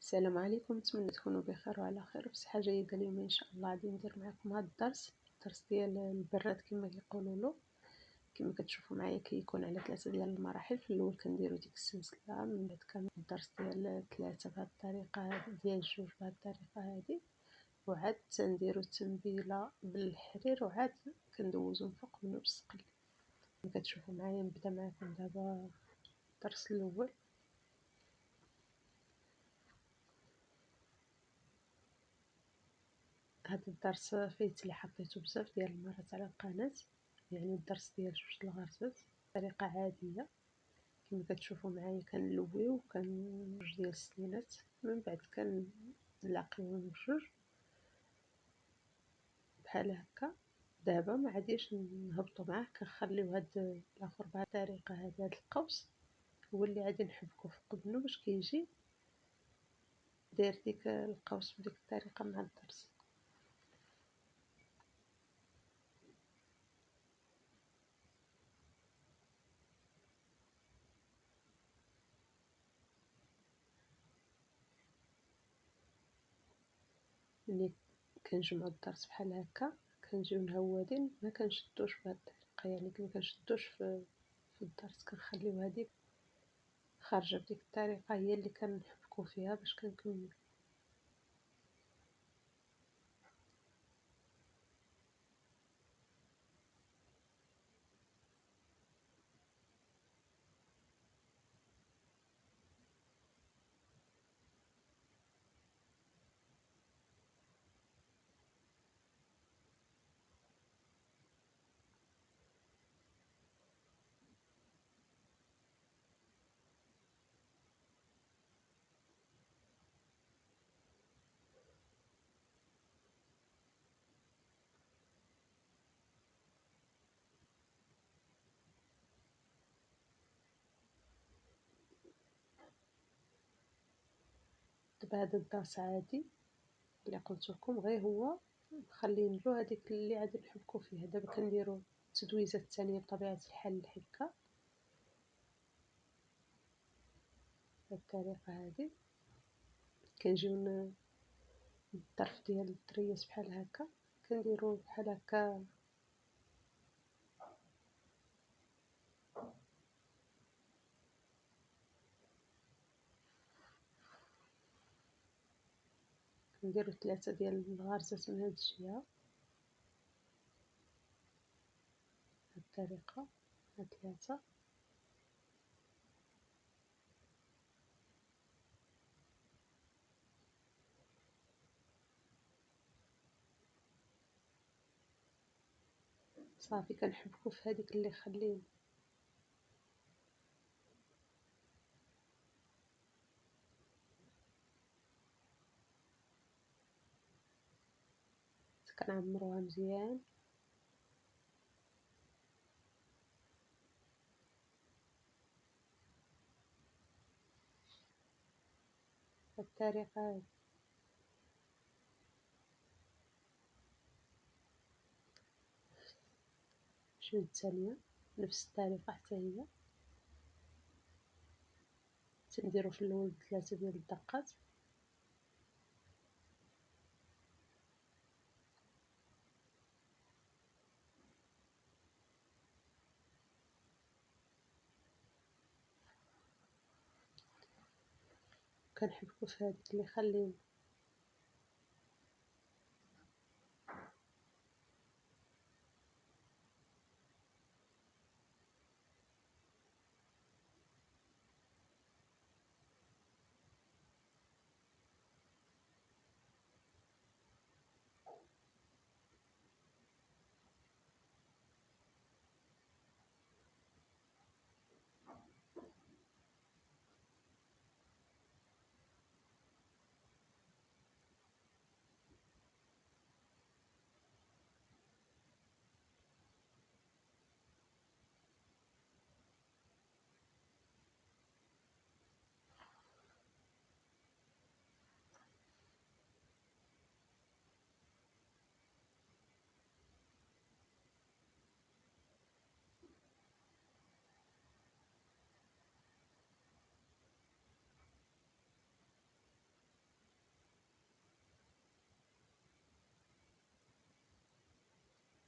السلام عليكم، نتمنى تكونوا بخير وعلى خير وبصحة جيدة. اليوم إن شاء الله غادي ندير معكم هذا الدرس ديال البراد كما كيقولوا له. كما كتشوفوا معايا كيكون على 3 ديال المراحل. في الأول كنديروا ديك السلسلة، من بعد كنعمل الدرس ديال 3 بهذه الطريقة هذه، ديال 2 بهذه الطريقة هذه، وعاد تنديروا التنبيلة بالحرير، وعاد كندوزو من فوق منه بالسقل. كما كتشوفوا معايا نبدا معكم دابا الدرس الأول. هذا الدرس فايت اللي حطيته بزاف ديال المرات على القناة، يعني الدرس ديال 2 الغرزات بطريقة عادية. كما كتشوفوا معايا كنلويو جوج ديال السنينات، من بعد كنلاقيوهم بجوج بحال هكا. دابا ما غاديش نهبطوا معاه، كنخليو هاد الاخر بهذه الطريقه هذه. هاد القوس هو اللي غادي نحبكو فوق منه باش كيجي داير ديك القوس بديك الطريقه مع الدرس. ملي كنجمعو الدرس بحال هكا كنجيو نهودين، ما كنشدوش بهاد الطريقه، يعني ما كنشدوش في الدرس، كنخليو هذيك خارجه بديك الطريقه هي اللي كنحبكو فيها باش كنكمل. دابا هذا الدرس عادي اللي قلت لكم، غير هو مخلين له هذيك اللي غادي نحبكو فيها. دابا كنديروا التدويزه الثانيه بطبيعه الحال الحبكه بهذه الطريقه هذه. كنجيو الطرف ديال الدريس بحال هكا، كنديروا بحال هكا كنديروا 3 ديال الغرزات من هذه الجهه بهذه الطريقه، هاد 3. صافي كنحبكو في هذيك اللي خلينا. كنعمروها مزيان بهذه الطريقه هذه. 20 ثانيه نفس الطريقه حتى هي. تنديروا في الاول 3 ديال الدقات، كنحبكو في هذيك اللي خلينا.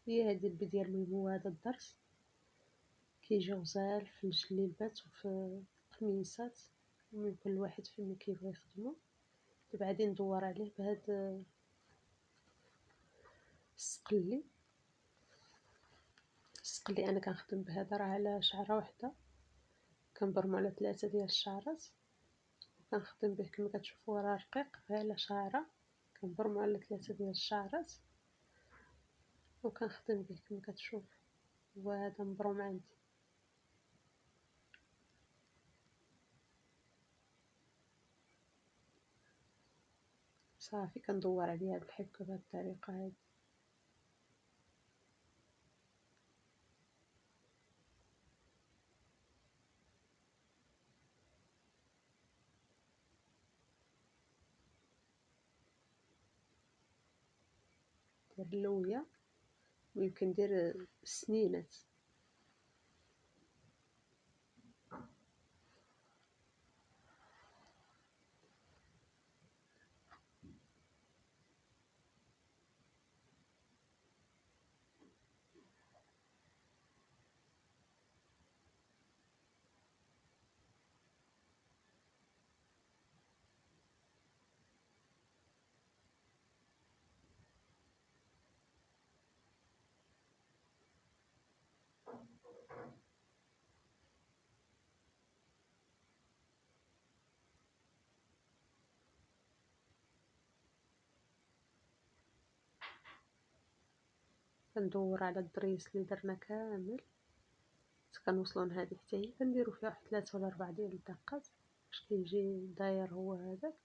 هي هذه البداية المهم. هو هذا الدرس كيجي غزال في الجليبات وفي القميصات، من كل واحد فين كيبغي يخدمو. دابا غادي ندور عليه بهاد السقلي. السقلي انا كنخدم بهذا راه على شعره وحده، كنبرمو على 3 ديال الشعرات وكنخدم به كما كتشوفوا راه رقيق غير على شعره، كنبرمو على 3 ديال الشعرات وكنخدم به كما كتشوف. وهذا مبروم عندي. صافي كندور عليه هاد الحبكه بهاد الطريقه هادي. دير اللويه ويمكن ندير السنينات. كندور على الدريس اللي درنا كامل، كنوصلوا لهذه حتى هي كنديروا فيها واحد 3 ولا 4 ديال الدقات باش كيجي داير هو هذاك.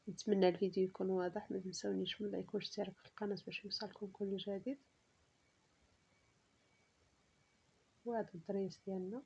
نتمنى الفيديو يكون واضح، ما تنسونيش من لايك واشتراك في القناة باش يوصلكم كل جديد. وهذا الدريس ديالنا